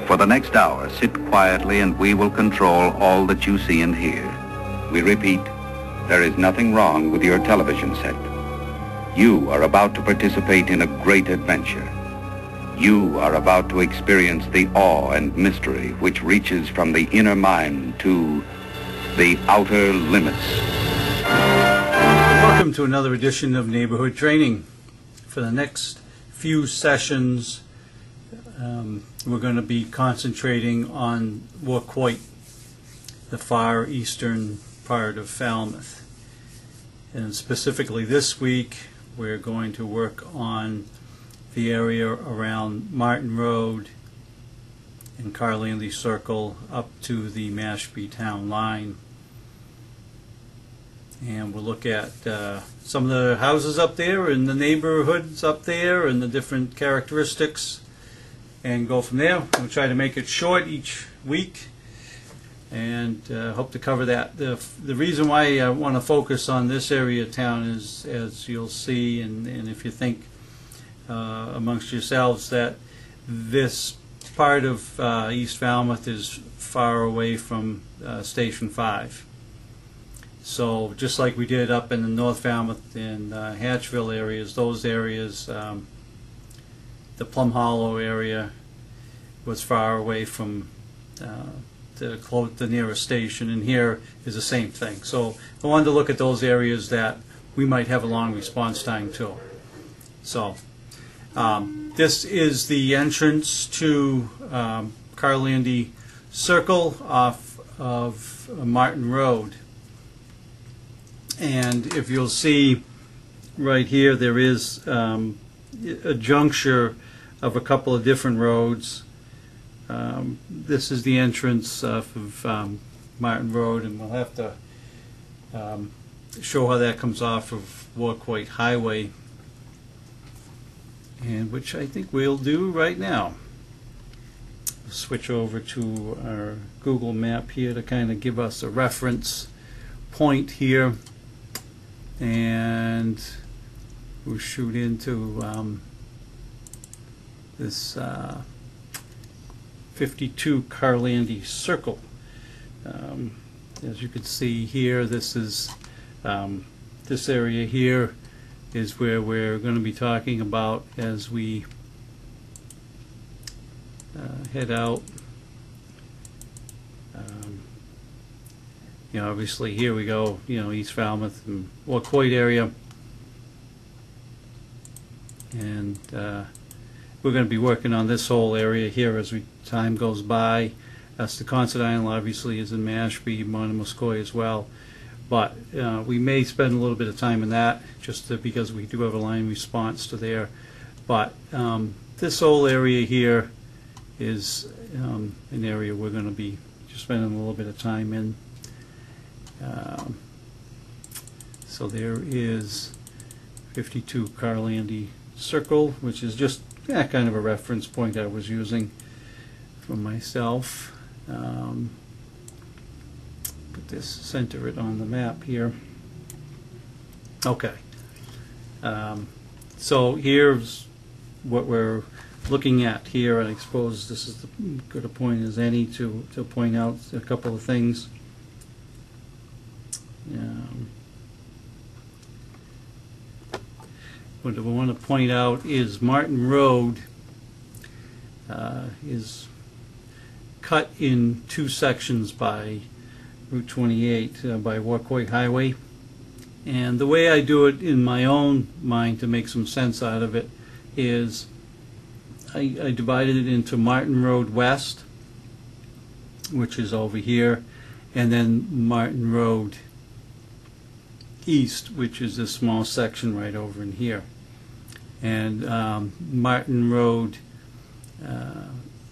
For the next hour, sit quietly and we will control all that you see and hear. We repeat, there is nothing wrong with your television set. You are about to participate in a great adventure. You are about to experience the awe and mystery which reaches from the inner mind to the outer limits. Welcome to another edition of Neighborhood Training. For the next few sessions, we're going to be concentrating on Waquoit, the far eastern part of Falmouth. And specifically this week, we're going to work on the area around Martin Road and Carlandy Circle up to the Mashpee town line. And we'll look at some of the houses up there and the neighborhoods up there and the different characteristics and go from there. We'll try to make it short each week and hope to cover that. The reason why I want to focus on this area of town is, as you'll see, and if you think amongst yourselves, that this part of East Falmouth is far away from Station 5. So just like we did up in the North Falmouth and Hatchville areas, those areas, the Plum Hollow area was far away from the nearest station, and here is the same thing. So I wanted to look at those areas that we might have a long response time to. So this is the entrance to Carlandy Circle off of Martin Road. And if you'll see right here, there is a juncture of a couple of different roads. This is the entrance off of Martin Road, and we'll have to show how that comes off of Waquoit Highway, and which I think we'll do right now. We'll switch over to our Google map here to kind of give us a reference point here, and we'll shoot into this 52 Carlandy Circle. As you can see here, this is this area here is where we're going to be talking about as we head out. You know, obviously here we go, you know, East Falmouth and Waquoit area, and we're going to be working on this whole area here as time goes by. That's the Concert Island, obviously, is in Mashpee, Monomoskoye as well, but we may spend a little bit of time in that just because we do have a line response to there. But this whole area here is an area we're going to be just spending a little bit of time in. So there is 52 Carlandy Circle, which is just kind of a reference point I was using for myself. Put this, center it on the map here. Okay. So here's what we're looking at here, and I suppose this is as good a point as any to point out a couple of things. What I want to point out is Martin Road is cut in two sections by Route 28 by Waquoit Highway, and the way I do it in my own mind to make some sense out of it is I divided it into Martin Road West, which is over here, and then Martin Road East, which is this small section right over in here. And Martin Road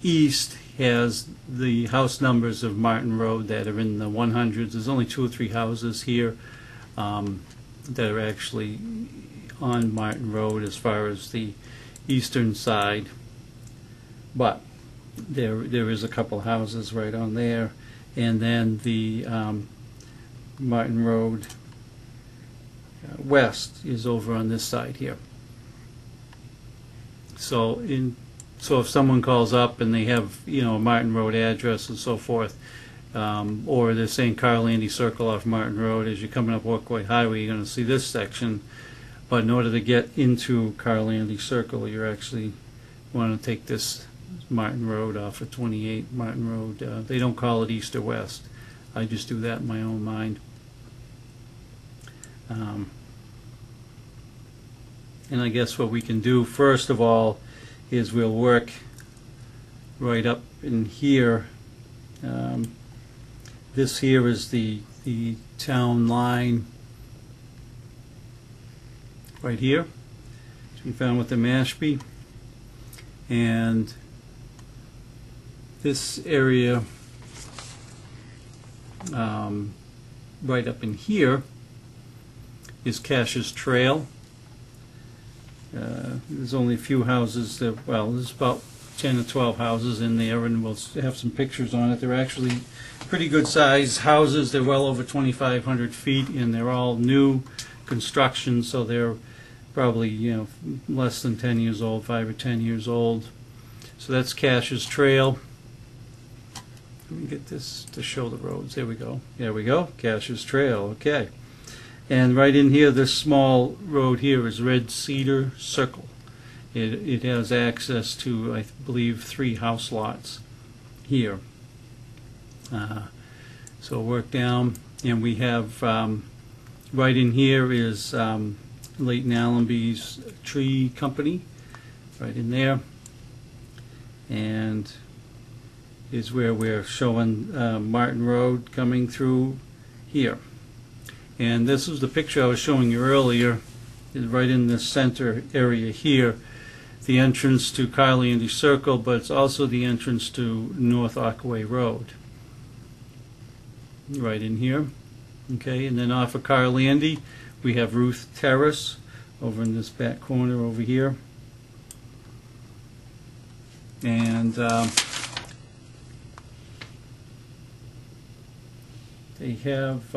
East has the house numbers of Martin Road that are in the 100s. There's only 2 or 3 houses here that are actually on Martin Road as far as the eastern side, but there is a couple houses right on there, and then the Martin Road West is over on this side here. So in So if someone calls up and they have, a Martin Road address and so forth, or they're saying Carlandy Circle off Martin Road, as you're coming up Walkway Highway, you're going to see this section. But in order to get into Carlandy Circle, you're actually want to take this Martin Road off of 28 Martin Road. They don't call it east or west. I just do that in my own mind. And I guess what we can do first of all is we'll work right up in here. This here is the town line right here, which we found with the Mashpee, and this area right up in here is Cash's Trail. There's only a few houses that, well, there's about 10 or 12 houses in there, and we'll have some pictures on it. They're actually pretty good sized houses. They're well over 2,500 feet, and they're all new construction, so they're probably less than 10 years old, 5 or 10 years old. So that's Cash's Trail. Let me get this to show the roads. There we go. There we go. Cash's Trail. Okay. And right in here, this small road here is Red Cedar Circle. It has access to, I believe, 3 house lots here. So work down, and we have right in here is Leighton Allenby's Tree Company, right in there, and is where we're showing Martin Road coming through here. And this is the picture I was showing you earlier, is right in the center area here, the entrance to Carlandy Circle, but it's also the entrance to North Aquay Road, right in here. Okay, and then off of Carlandy we have Ruth Terrace over in this back corner over here, and they have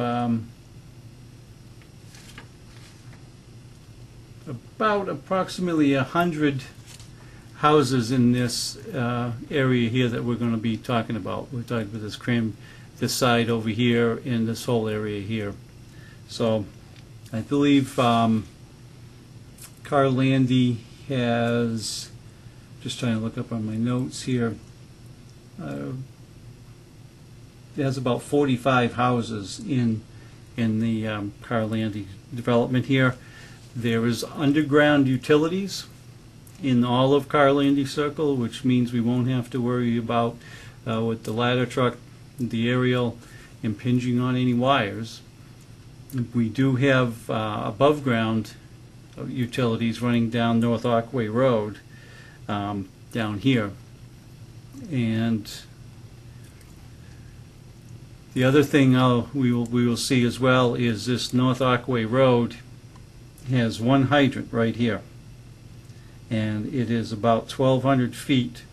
about approximately 100 houses in this area here that we're going to be talking about. We're talking about this side over here and this whole area here. So I believe Carlandy has, just trying to look up on my notes here, it has about 45 houses in the Carlandy development here. There is underground utilities in all of Carlandy Circle, which means we won't have to worry about with the ladder truck, the aerial, impinging on any wires. We do have above ground utilities running down North Aquay Road down here. And the other thing we will see as well is this North Aquay Road has one hydrant right here, and it is about 1,200 feet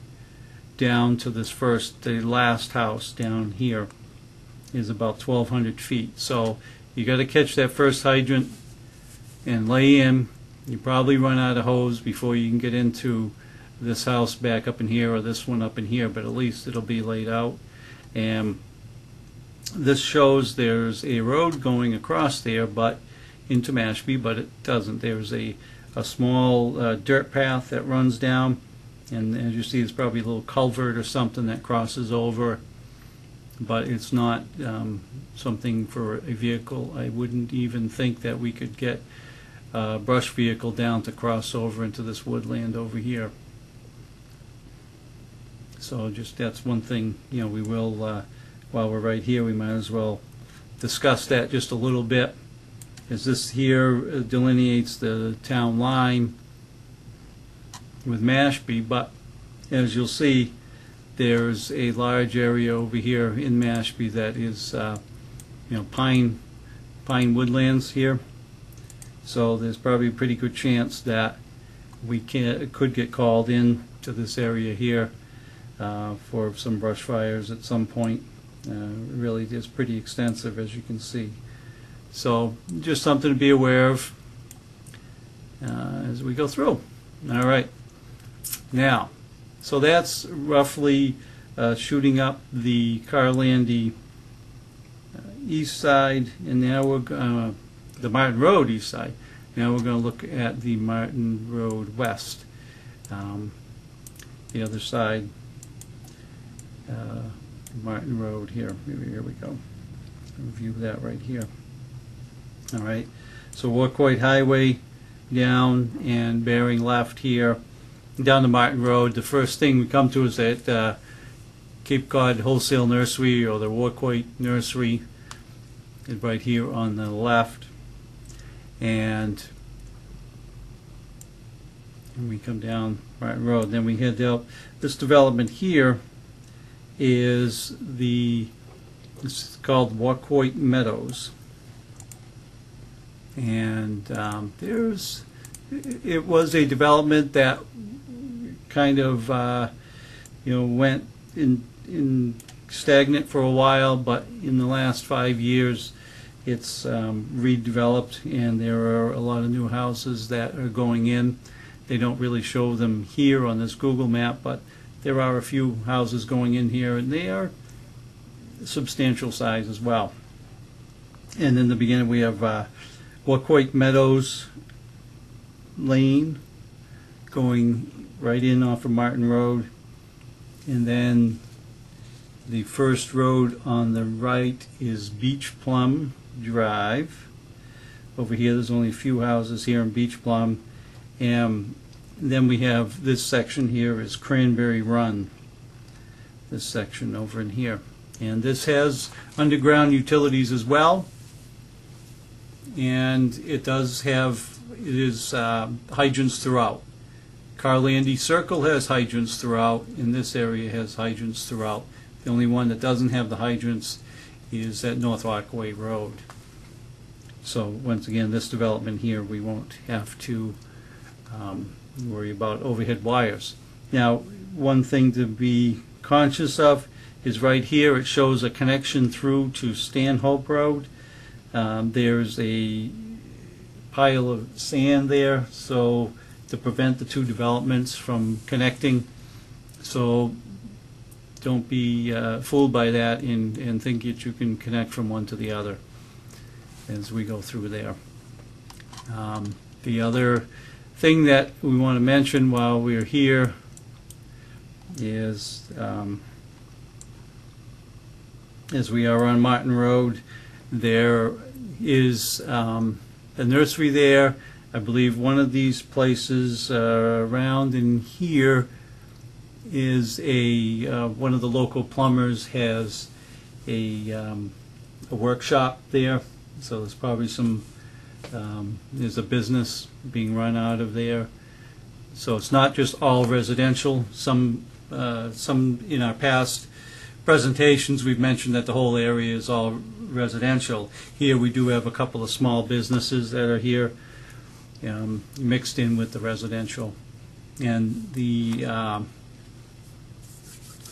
down to this the last house down here is about 1,200 feet. So you got to catch that first hydrant and lay in. You probably run out of hose before you can get into this house back up in here or this one up in here, but at least it'll be laid out. And this shows there's a road going across there, but into Mashpee, but it doesn't. There's a small dirt path that runs down, and as you see, it's probably a little culvert or something that crosses over, but it's not something for a vehicle. I wouldn't even think that we could get a brush vehicle down to cross over into this woodland over here. So just that's one thing, we will, while we're right here, we might as well discuss that just a little bit. As this here delineates the town line with Mashpee, but as you'll see, there's a large area over here in Mashpee that is, pine woodlands here. So there's probably a pretty good chance that we could get called in to this area here for some brush fires at some point. Really is pretty extensive, as you can see. So just something to be aware of as we go through. All right. Now, So that's roughly shooting up the Carlandy east side, and now we're the Martin Road east side. Now we're going to look at the Martin Road west, the other side, Martin Road here. Here we go. Review that right here. All right. So Wacoit Highway down and bearing left here down to Martin Road. The first thing we come to is that Cape Cod Wholesale Nursery, or the Wacoit Nursery, is right here on the left. And we come down Martin Road. Then we head out. This development here is it's called Wacoit Meadows. And it was a development that kind of went in stagnant for a while, but in the last 5 years it's redeveloped, and there are a lot of new houses that are going in. They don't really show them here on this Google map, but there are a few houses going in here, and they are substantial size as well. And in the beginning we have Wacoit Meadows Lane going right in off of Martin Road, and then the first road on the right is Beach Plum Drive. Over here there's only a few houses here in Beach Plum, and then we have this section here is Cranberry Run, this section over in here, and this has underground utilities as well, and it is hydrants throughout. Carlandy Circle has hydrants throughout, and this area has hydrants throughout. The only one that doesn't have the hydrants is at North Rockaway Road. So once again, this development here, we won't have to worry about overhead wires. Now, one thing to be conscious of is right here it shows a connection through to Stanhope Road. There's a pile of sand there, so to prevent the two developments from connecting. So don't be fooled by that and think that you can connect from one to the other as we go through there. The other thing that we want to mention while we're here is as we are on Martin Road, there is a nursery there. I believe one of these places around in here is one of the local plumbers has a workshop there, so there's probably there's a business being run out of there. So it's not just all residential. Some in our past presentations we've mentioned that the whole area is all residential. Here we do have a couple of small businesses that are here mixed in with the residential, and the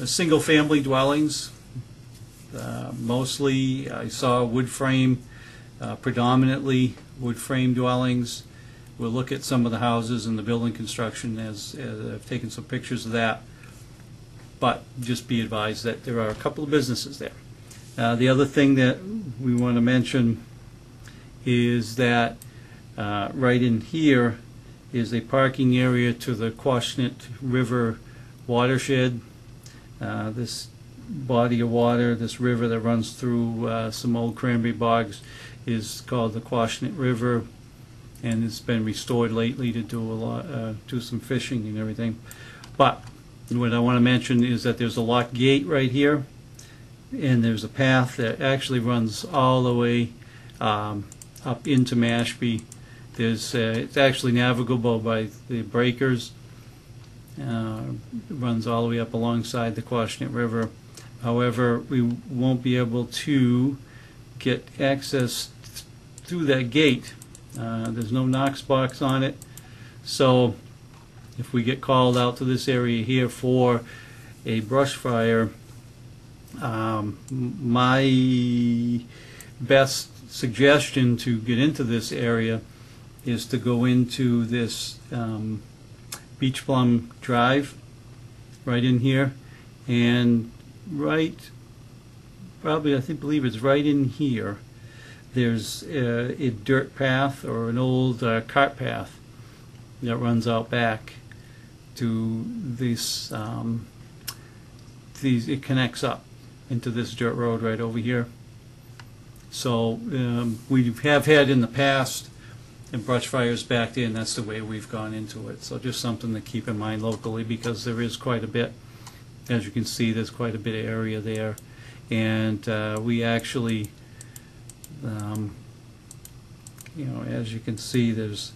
single-family dwellings. Mostly I saw wood frame, predominantly wood frame dwellings. We'll look at some of the houses and the building construction as I've taken some pictures of that, but just be advised that there are a couple of businesses there. The other thing that we want to mention is that right in here is a parking area to the Quashnet River watershed. This body of water, this river that runs through some old cranberry bogs, is called the Quashnet River, and it's been restored lately to do some fishing and everything. But what I want to mention is that there's a lock gate right here, and there's a path that actually runs all the way up into Mashpee. It's actually navigable by the breakers. It runs all the way up alongside the Quashnet River. However, we won't be able to get access through that gate. There's no Knox box on it, so if we get called out to this area here for a brush fire, my best suggestion to get into this area is to go into this Beach Plum Drive, right in here, and probably I believe it's right in here. There's a dirt path or an old cart path that runs out back to this. It connects up into this dirt road right over here. So we have had in the past and brush fires back there, and that's the way we've gone into it. So just something to keep in mind locally, because there is quite a bit. As you can see, there's quite a bit of area there, and we actually, as you can see, there's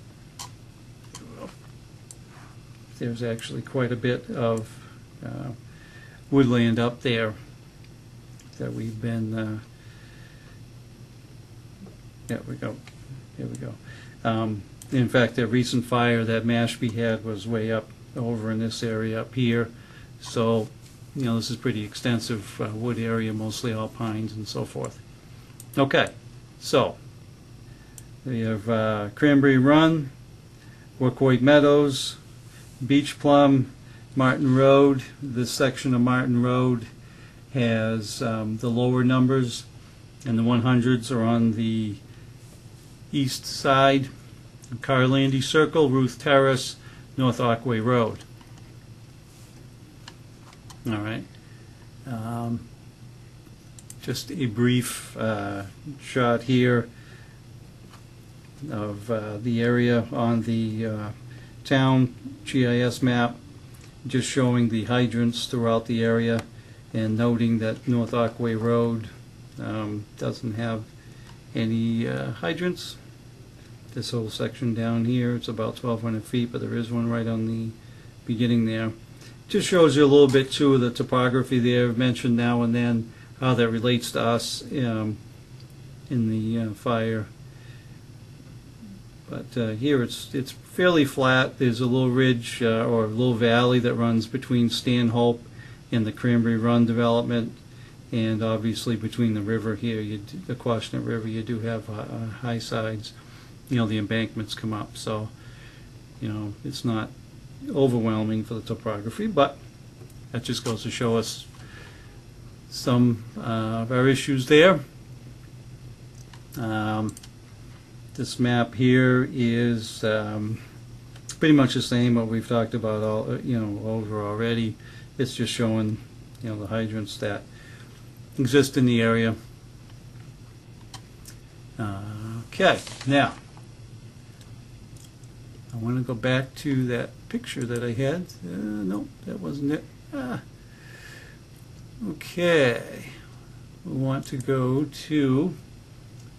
actually quite a bit of woodland up there that we've been. There we go. Here we go. In fact, the recent fire that Mashpee had was way up over in this area up here. So, this is pretty extensive wood area, mostly all pines and so forth. Okay, so we have Cranberry Run, Workwood Meadows, Beach Plum, Martin Road. This section of Martin Road has the lower numbers, and the 100s are on the east side. Carlandy Circle, Ruth Terrace, North Aquay Road. All right. Just a brief shot here of the area on the town GIS map, just showing the hydrants throughout the area, and noting that North Aquay Road doesn't have any hydrants. This whole section down here, it's about 1,200 feet, but there is one right on the beginning there. Just shows you a little bit too of the topography there, mentioned now and then, how that relates to us in the fire. But here it's fairly flat. There's a little ridge or a little valley that runs between Stanhope and the Cranberry Run development, and obviously between the river here, the Quashnet River, you do have high sides. The embankments come up, so it's not overwhelming for the topography, but that just goes to show us some of our issues there. This map here is pretty much the same what we've talked about over already. It's just showing the hydrants that exist in the area. Okay, now I want to go back to that picture that I had. No, that wasn't it. Okay, we want to go to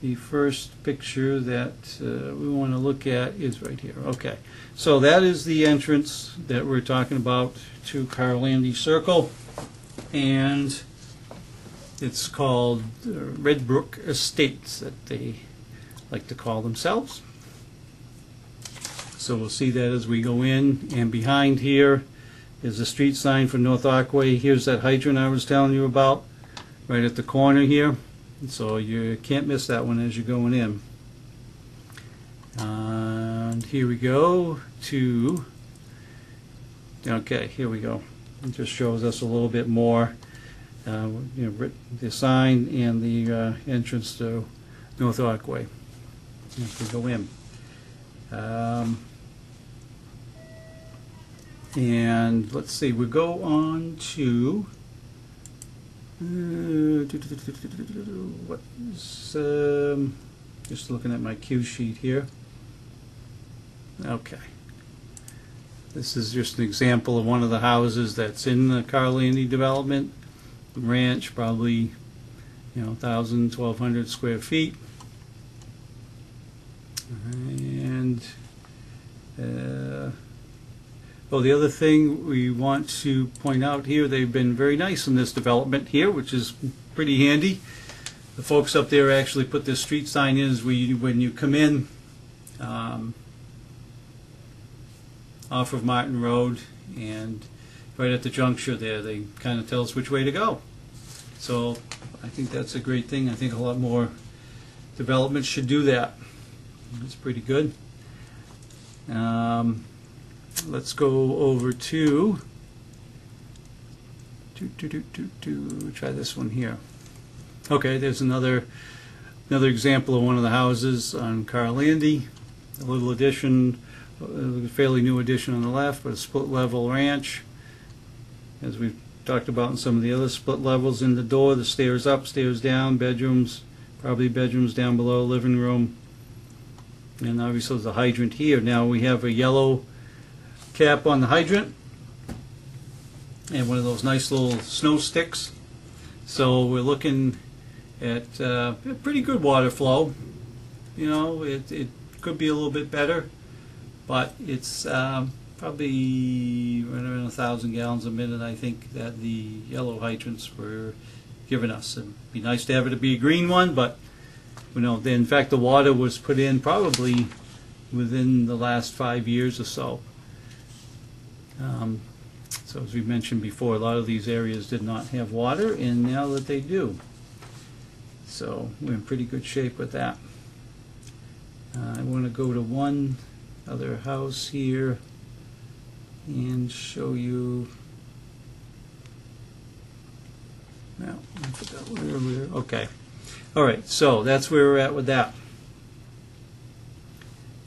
the first picture that we want to look at is right here. Okay, so that is the entrance that we're talking about to Carlandy Circle, and it's called Red Brook Estates, that they like to call themselves. So we'll see that as we go in, and behind here is the street sign for North Aquay. Here's that hydrant I was telling you about, right at the corner here. So you can't miss that one as you're going in. And here we go to, okay, here we go. It just shows us a little bit more, the sign and the entrance to North Aquay as we go in. And let's see, we go on to just looking at my cue sheet here. Okay, this is just an example of one of the houses that's in the Carlandy development ranch, probably 1,000, 1,200 square feet, and the other thing we want to point out here, they've been very nice in this development here, which is pretty handy. The folks up there actually put this street sign in when you come in off of Martin Road, and right at the juncture there, they kind of tell us which way to go. So I think that's a great thing. I think a lot more developments should do that. That's pretty good. Let's go over to Try this one here. Okay, there's another example of one of the houses on Carlandy. A little addition, a fairly new addition on the left, but a split level ranch. As we've talked about in some of the other split levels, in the door, the stairs up, stairs down, bedrooms, probably bedrooms down below, living room. And obviously there's a hydrant here. Now we have a yellow cap on the hydrant and one of those nice little snow sticks. So we're looking at a pretty good water flow. You know, it could be a little bit better, but it's probably right around 1,000 gallons a minute, I think, that the yellow hydrants were giving us. It'd be nice to have it to be a green one, but you know, in fact, the water was put in probably within the last 5 years or so. So as we mentioned before, a lot of these areas did not have water, and now that they do. So we're in pretty good shape with that. I want to go to one other house here and show you. Now, I forgot where we're. Okay. All right, so that's where we're at with that.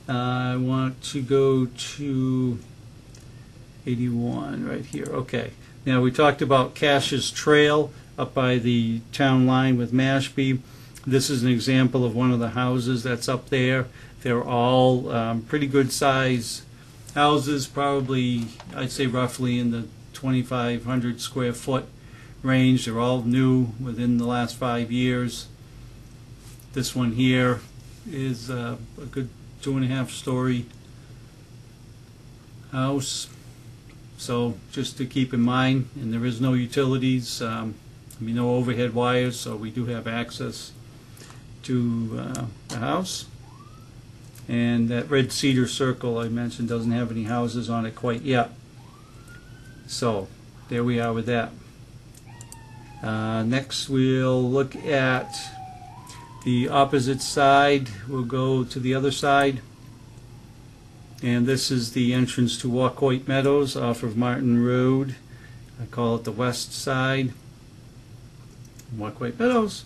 I want to go to 81 right here. Okay. Now we talked about Cash's Trail up by the town line with Mashpee. This is an example of one of the houses that's up there. They're all pretty good size houses, probably I'd say roughly in the 2,500 square foot range. They're all new within the last 5 years. This one here is a good 2.5 story house. So just to keep in mind, and there is no utilities, no overhead wires, so we do have access to the house. And that red cedar circle I mentioned doesn't have any houses on it quite yet. So there we are with that. Next we'll look at the opposite side. We'll go to the other side. And this is the entrance to Walcoit Meadows off of Martin Road. I call it the west side. Walcoit Meadows.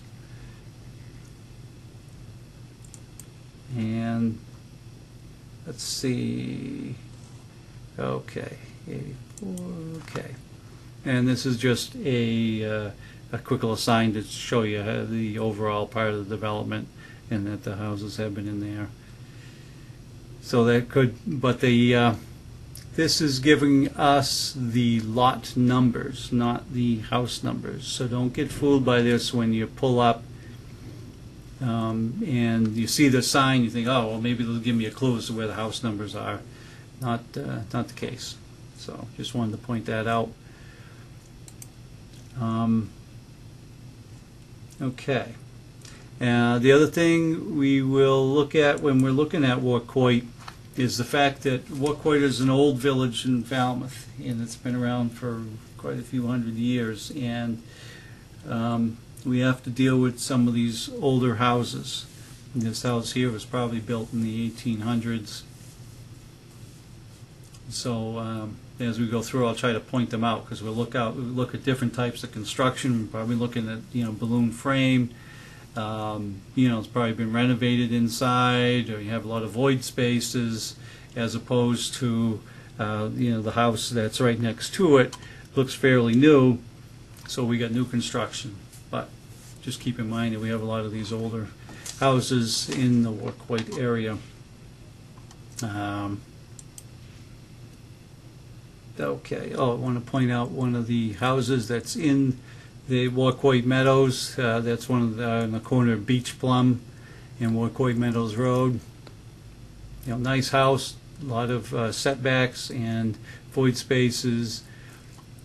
And let's see. Okay, 84. Okay, and this is just a quick little sign to show you the overall part of the development and that the houses have been in there. So that could, but the this is giving us the lot numbers, not the house numbers. So don't get fooled by this when you pull up and you see the sign. You think, oh, well, maybe they'll give me a clue as to where the house numbers are. Not the case. So just wanted to point that out. Okay. The other thing we will look at when we're looking at Walcoit is the fact that Walcoit is an old village in Falmouth, and it's been around for quite a few hundred years, and we have to deal with some of these older houses. And this house here was probably built in the 1800s. So as we go through, I'll try to point them out, because we'll look at different types of construction. We're probably looking at balloon frame. It's probably been renovated inside, or you have a lot of void spaces, as opposed to the house that's right next to it looks fairly new, so we got new construction. But just keep in mind that we have a lot of these older houses in the Walcoit area. Okay. Oh, I want to point out one of the houses that's in the Walcoit Meadows. That's one of the in the corner of Beach Plum and Walcoit Meadows Road. Nice house, a lot of setbacks and void spaces,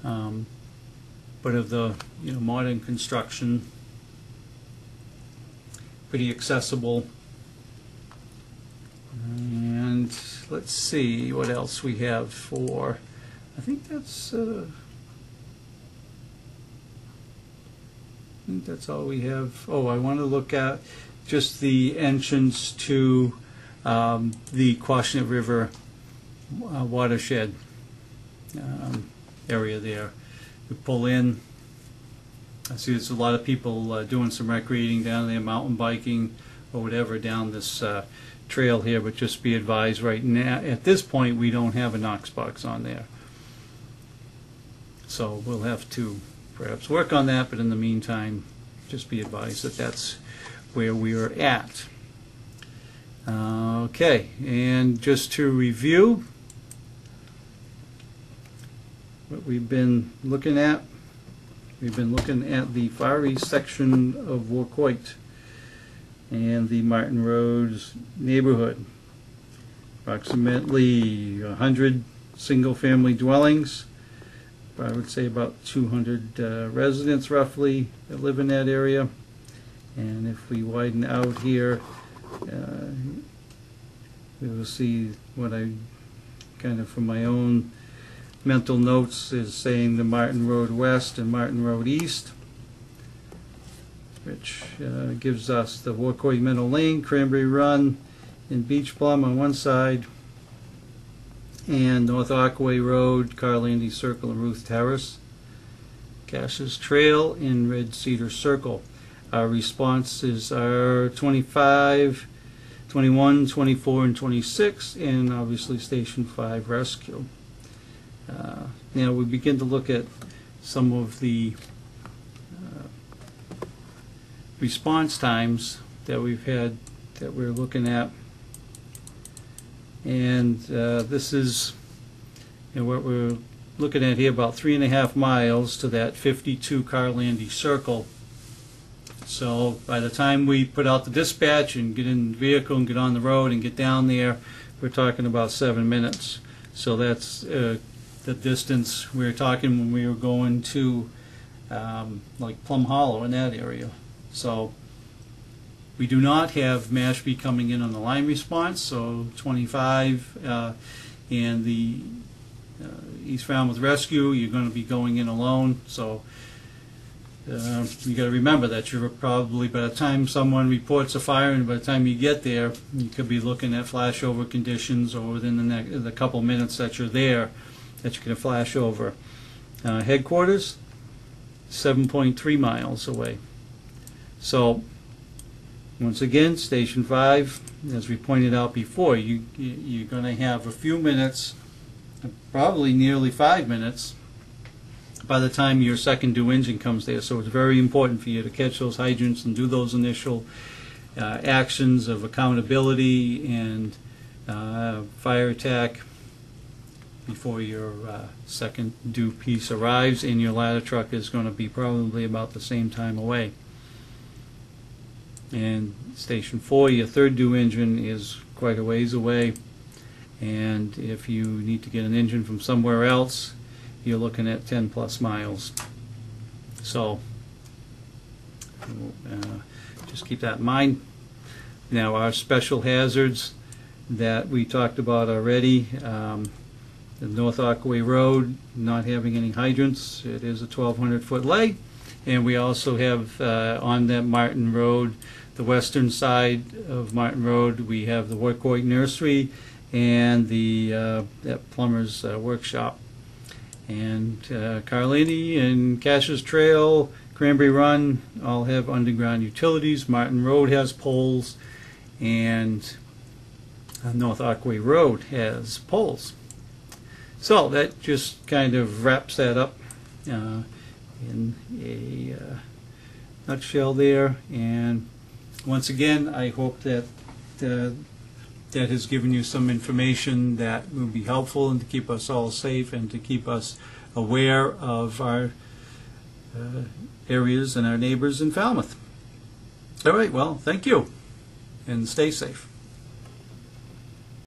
but of the modern construction, pretty accessible. And let's see what else we have for. I think that's all we have. Oh, I want to look at just the entrance to the Quashnet River watershed area there. We pull in, I see there's a lot of people doing some recreating down there, mountain biking or whatever down this trail here, but just be advised right now, at this point, we don't have a Knox box on there. So we'll have to perhaps work on that, but in the meantime, just be advised that that's where we are at. Okay, and just to review what we've been looking at, we've been looking at the far east section of Warcoit and the Martin Roads neighborhood. Approximately 100 single-family dwellings. I would say about 200 residents roughly that live in that area. And if we widen out here, we will see what I kind of from my own mental notes is saying the Martin Road West and Martin Road East, which gives us the Warcoit Meadow Lane, Cranberry Run, and Beach Plum on one side, and North Aquay Road, Carlandy Circle, and Ruth Terrace, Cash's Trail, and Red Cedar Circle. Our responses are 25, 21, 24, and 26, and obviously Station 5 Rescue. Now we begin to look at some of the response times that we've had that we're looking at, and this is what we're looking at here, about 3.5 miles to that 52 Carlandy Circle. So by the time we put out the dispatch and get in the vehicle and get on the road and get down there, we're talking about 7 minutes. So that's the distance we were talking when we were going to like Plum Hollow in that area. So we do not have Mashpee coming in on the line response, so 25 and the East Falmouth Rescue, you're going to be going in alone. So you got to remember that you're probably, by the time someone reports a fire and by the time you get there, you could be looking at flashover conditions, or within the couple minutes that you're there, that you can flash over. Headquarters, 7.3 miles away. So once again, Station 5, as we pointed out before, you're going to have a few minutes, probably nearly 5 minutes, by the time your second due engine comes there. So it's very important for you to catch those hydrants and do those initial actions of accountability and fire attack before your second due piece arrives, and your ladder truck is going to be probably about the same time away. And Station 4, your third due engine is quite a ways away, and if you need to get an engine from somewhere else, you're looking at 10 plus miles. So just keep that in mind. Now, our special hazards that we talked about already, the North Aquay Road not having any hydrants, it is a 1,200-foot lay, and we also have on that Martin Road, the western side of Martin Road, we have the Warcoit Nursery and the that plumber's workshop. And Carlandy and Cash's Trail, Cranberry Run all have underground utilities. Martin Road has poles, and North Aquay Road has poles. So that just kind of wraps that up in a nutshell there. And once again, I hope that that has given you some information that will be helpful and to keep us all safe and to keep us aware of our areas and our neighbors in Falmouth. All right, well, thank you, and stay safe.